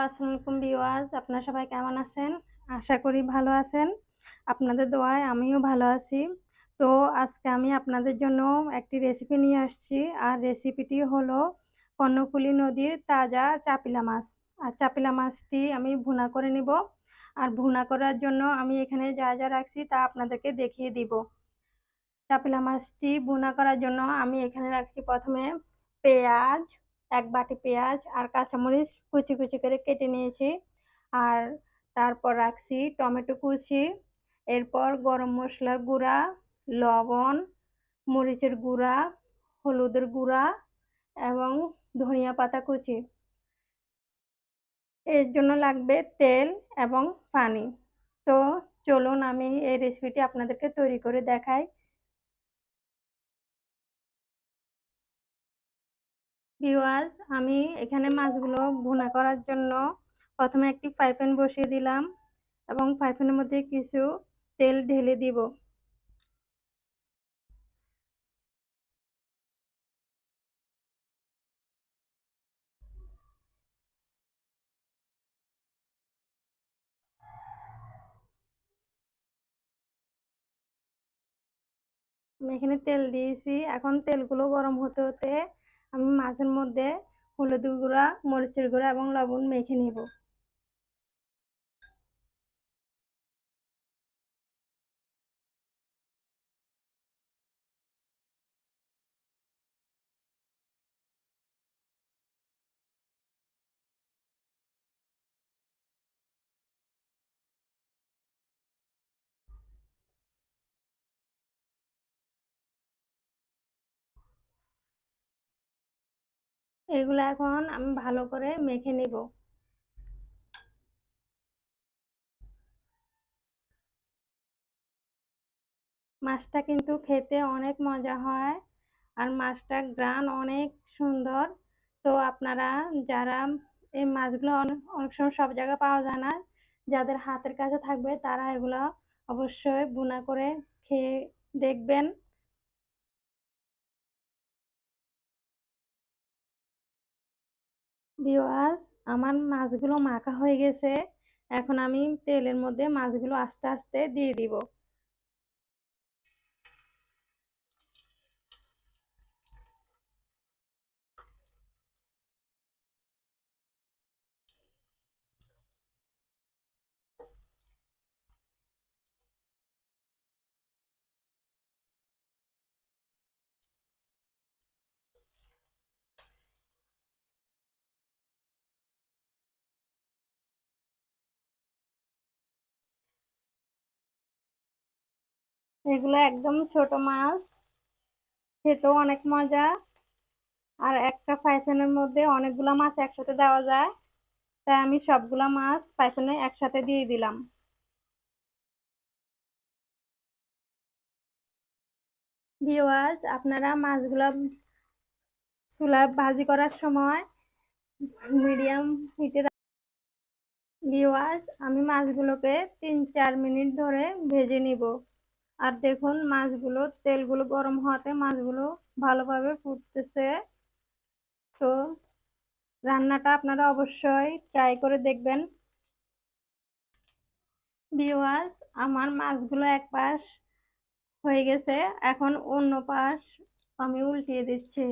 আসসালামু আলাইকুম ভিউয়ার্স, আপনারা সবাই কেমন আছেন? আশা করি ভালো আছেন। আপনাদের দোয়ায় আমিও ভালো আছি। তো আজকে আমি আপনাদের জন্য একটি রেসিপি নিয়ে আসছি। আর রেসিপিটি হলো কর্ণফুলী নদীর তাজা চাপিলা মাছ। আর চাপিলা মাছটি আমি ভুনা করে নিব। আর ভুনা করার জন্য আমি এখানে যা যা রাখছি তা আপনাদেরকে দেখিয়ে দিব। চাপিলা মাছটি ভুনা করার জন্য আমি এখানে রাখছি প্রথমে পেঁয়াজ, ১ বাটি পেঁয়াজ আর কাঁচামরিচ কুচি কুচি করে কেটে নিয়েছি। আর তারপর রাখছি টমেটো কুচি, এরপর গরম মশলার গুঁড়া, লবণ, মরিচের গুঁড়া, হলুদের গুঁড়া এবং ধনিয়া পাতা কুচি। এর জন্য লাগবে তেল এবং পানি। তো চলুন আমি এই রেসিপিটি আপনাদেরকে তৈরি করে দেখাই। ভিউয়ার্স, আমি এখানে মাছগুলো ভুনা করার জন্য প্রথমে একটি ফ্রাই প্যান বসিয়ে দিলাম এবং ফ্রাই প্যানের মধ্যে কিছু তেল ঢেলে দিব। আমি এখানে তেল দিয়েছি, এখন তেলগুলো গরম হতে হতে আমি মাছের মধ্যে হলুদের গুঁড়া, মরিচের গুঁড়া এবং লবণ মেখে নিব। এগুলো এখন আমি ভালো করে মেখে নিব। মাছটা কিন্তু খেতে অনেক মজা হয় আর মাছটার ঘ্রাণ অনেক সুন্দর। তো আপনারা যারা এই মাছগুলো অনেক অনেক সময় সব জায়গায় পাওয়া যায় না, যাদের হাতের কাছে থাকবে তারা এগুলো অবশ্যই ভুনা করে খেয়ে দেখবেন। ভিউয়ার্স, আমার মাছগুলো মাখা হয়ে গেছে। এখন আমি তেলের মধ্যে মাছগুলো আস্তে আস্তে দিয়ে দিব। এগুলো একদম ছোট মাছ, খেতেও অনেক মজা। আর একটা ফ্রাই প্যানের মধ্যে অনেকগুলো মাছ একসাথে দেওয়া যায়, তাই আমি সবগুলা মাছ ফ্রাই প্যানে একসাথে দিয়ে দিলাম। ভিউয়ার্স, আপনারা মাছগুলা চুলায় ভাজি করার সময় মিডিয়াম হিটে। ভিউয়ার্স, আমি মাছগুলোকে ৩-৪ মিনিট ধরে ভেজে নিব। আর দেখুন মাছগুলো তেলগুলো গরম হওয়াতে মাছগুলো ভালোভাবে ফুটতেছে। তো রান্নাটা আপনারা অবশ্যই ট্রাই করে দেখবেন। ভিউয়ার্স, আমার মাছগুলো এক পাশ হয়ে গেছে, এখন অন্য পাশ আমি উল্টিয়ে দিচ্ছি।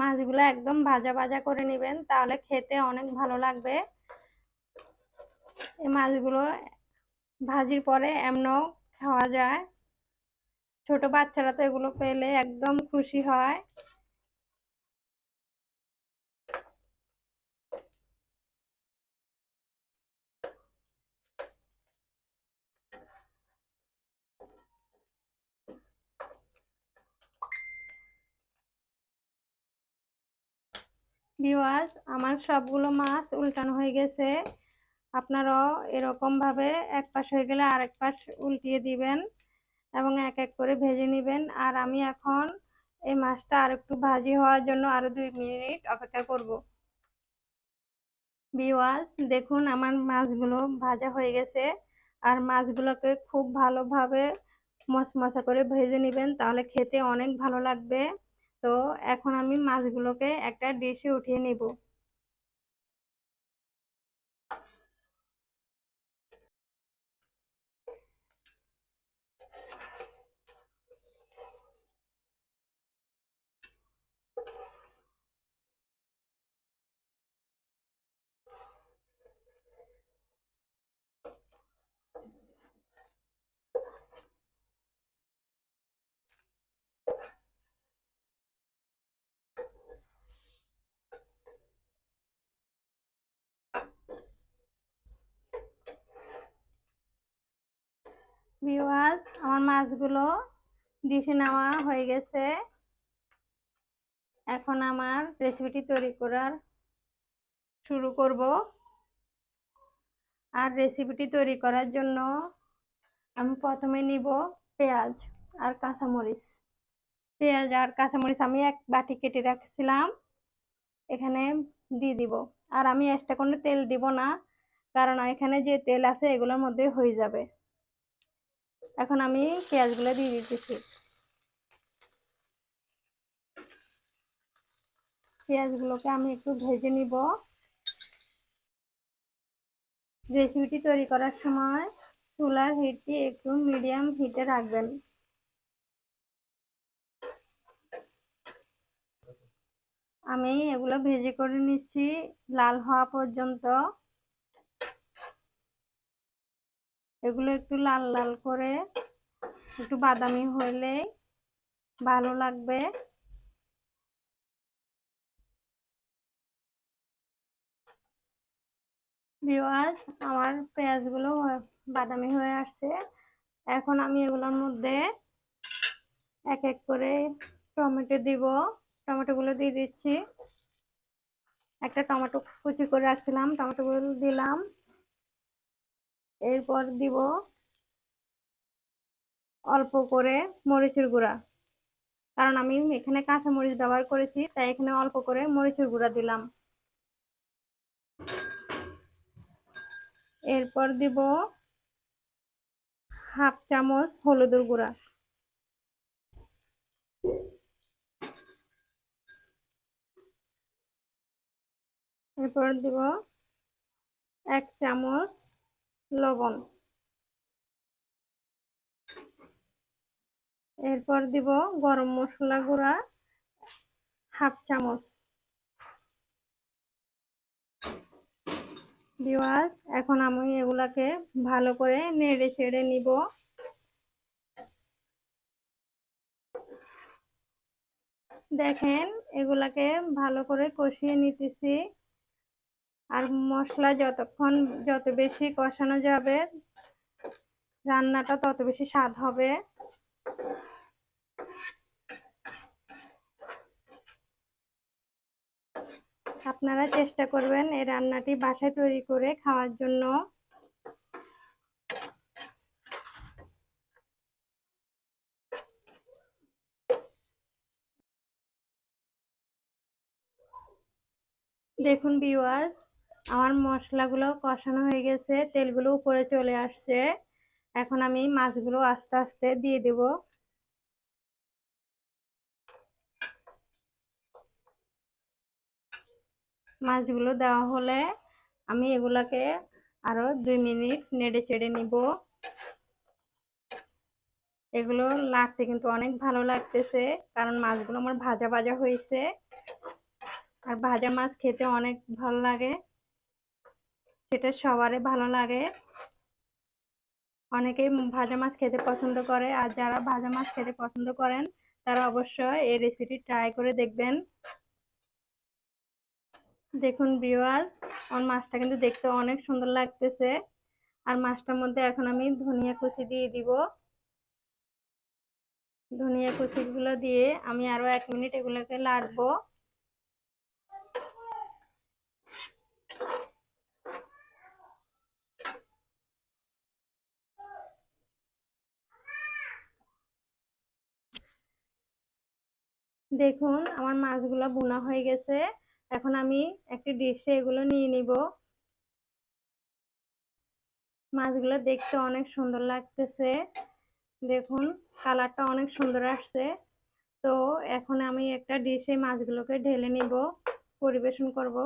মাছগুলো একদম ভাজা ভাজা করে নেবেন, তাহলে খেতে অনেক ভালো লাগবে। এই মাছগুলো ভাজির পরে এমনও খাওয়া যায়। ছোট বাচ্চারা তো এগুলো পেলে একদম খুশি হয়। ভিউয়ার্স, আমার সবগুলো মাছ উল্টানো হয়ে গেছে। আপনারাও এরকম ভাবে এক পাশ হয়ে গেলে আরেক পাশ উল্টিয়ে দিবেন এবং এক এক করে ভেজে নেবেন। আর আমি এখন এই মাছটা আর একটু ভাজি হওয়ার জন্য আরো 2 মিনিট অপেক্ষা করব। ভিউয়ার্স, দেখুন আমার মাছগুলো ভাজা হয়ে গেছে। আর মাছগুলোকে খুব ভালোভাবে মশমশা করে ভেজে নেবেন, তাহলে খেতে অনেক ভালো লাগবে। তো এখন আমি মাছগুলোকে একটা ডিশে উঠিয়ে নিব। ভিউয়ার্স, আমার মাছগুলো ডিশে নেওয়া হয়ে গেছে। এখন আমার রেসিপিটি তৈরি করার শুরু করব। আর রেসিপিটি তৈরি করার জন্য আমি প্রথমে নিব পেঁয়াজ আর কাঁচামরিচ। পেঁয়াজ আর কাঁচামরিচ আমি এক বাটি কেটে রাখছিলাম, এখানে দিয়ে দিব। আর আমি এক্সট্রা কোনো তেল দিব না, কারণ এখানে যে তেল আছে এগুলোর মধ্যে হয়ে যাবে। এখন আমি পেঁয়াজগুলো দিয়ে দিতেছি। পেঁয়াজগুলোকে আমি একটু ভেজে নিব। রেসিপিটি তৈরি করার সময় চুলার হিটটি একটু মিডিয়াম হিটে রাখবেন। আমি এগুলো ভেজে করে নিচ্ছি লাল হওয়া পর্যন্ত। এগুলো একটু লাল লাল করে একটু বাদামি হলে ভালো লাগবে। ভিউয়ার্স, আমার পেঁয়াজগুলো বাদামি হয়ে আসছে। এখন আমি এগুলোর মধ্যে এক এক করে টমেটো দিব। টমেটোগুলো দিয়ে দিচ্ছি। একটা টমেটো কুচি করে রাখছিলাম, টমেটোগুলো দিলাম। এরপর দিব অল্প করে মরিচের গুঁড়া, কারণ আমি এখানে কাঁচা মরিচ ব্যবহার করেছি, তাই এখানে অল্প করে মরিচের গুঁড়া দিলাম। এরপর দিব হাফ চামচ হলুদের গুঁড়া। এরপর দিব 1 চামচ লবণ। এরপর দিব গরম মশলা গুঁড়া হাফ চামচ। ভিউয়ার্স, এখন আমি এগুলাকে ভালো করে নেড়ে চেড়ে নিব। দেখেন, এগুলাকে ভালো করে কষিয়ে নিতেছি। আর মশলা যত বেশি কষানো যাবে, রান্নাটা তত বেশি স্বাদ হবে। আপনারা চেষ্টা করবেন এই রান্নাটি বাসায় তৈরি করে খাওয়ার জন্য। দেখুন ভিউয়ার্স, আমার মশলাগুলো কষানো হয়ে গেছে, তেলগুলো উপরে চলে আসছে। এখন আমি মাছগুলো আস্তে আস্তে দিয়ে দেব। মাছগুলো দেওয়া হলে আমি এগুলাকে আরো 2 মিনিট নেড়ে চেড়ে নিব। এগুলো লাগতে কিন্তু অনেক ভালো লাগতেছে, কারণ মাছগুলো আমার ভাজা ভাজা হয়েছে। আর ভাজা মাছ খেতে অনেক ভালো লাগে, সেটা সবারই ভালো লাগে। অনেকেই ভাজা মাছ খেতে পছন্দ করে, আর যারা ভাজা মাছ খেতে পছন্দ করেন তারা অবশ্যই এই রেসিপিটি ট্রাই করে দেখবেন। দেখুন ভিউয়ার্স, আমার মাছটা কিন্তু দেখতে অনেক সুন্দর লাগতেছে। আর মাছটার মধ্যে এখন আমি ধনিয়া কুচি দিয়ে দিব। ধনিয়া কুচি গুলো দিয়ে আমি আরো 1 মিনিট এগুলোকে নাড়বো। দেখুন আমার মাছগুলো ভুনা হয়ে গেছে। এখন আমি একটি ডিশে এগুলো নিয়ে নিব। মাছগুলো দেখতে অনেক সুন্দর লাগতেছে, দেখুন কালারটা অনেক সুন্দর আসছে। তো এখন আমি একটা ডিশে মাছগুলোকে ঢেলে নিব, পরিবেশন করব।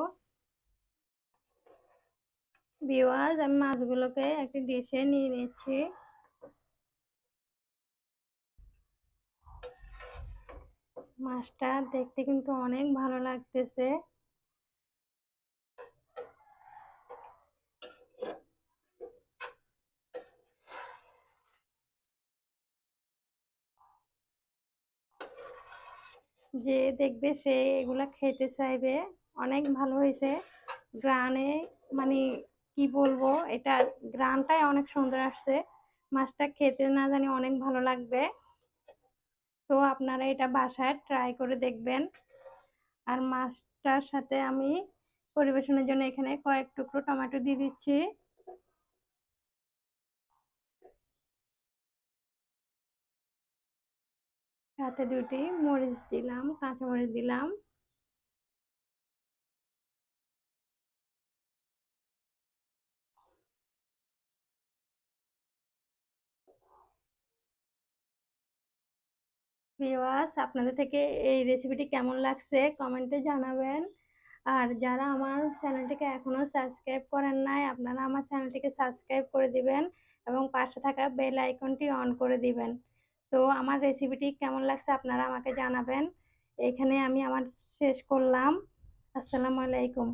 ভিউয়ার্স, আমি মাছগুলোকে একটি ডিশে নিয়ে নিচ্ছি। মাছটা দেখতে কিন্তু অনেক ভালো লাগতেছে। যে দেখবে সে এগুলা খেতে চাইবে। অনেক ভালো হয়েছে গ্রানে, মানে কি বলবো, এটা গ্রানটাই অনেক সুন্দর আসছে। মাছটা খেতে না জানি অনেক ভালো লাগবে। তো আপনারা এটা বাসায় ট্রাই করে দেখবেন। আর মাছটার সাথে আমি পরিবেশনের জন্য এখানে কয়েক টুকরো টমেটো দিয়ে দিচ্ছি। সাথে দুটি মরিচ দিলাম, কাঁচা মরিচ দিলাম। ভিউয়ার্স, আপনাদের থেকে এই রেসিপিটি কেমন লাগছে কমেন্টে জানাবেন। আর যারা আমার চ্যানেলটিকে এখনো সাবস্ক্রাইব করেন নাই, আপনারা আমার চ্যানেলটিকে সাবস্ক্রাইব করে দিবেন এবং পাশে থাকা বেল আইকনটি অন করে দিবেন। তো আমার রেসিপিটি কেমন লাগছে আপনারা আমাকে জানাবেন। এখানে আমি আমার শেষ করলাম। আসসালামু আলাইকুম।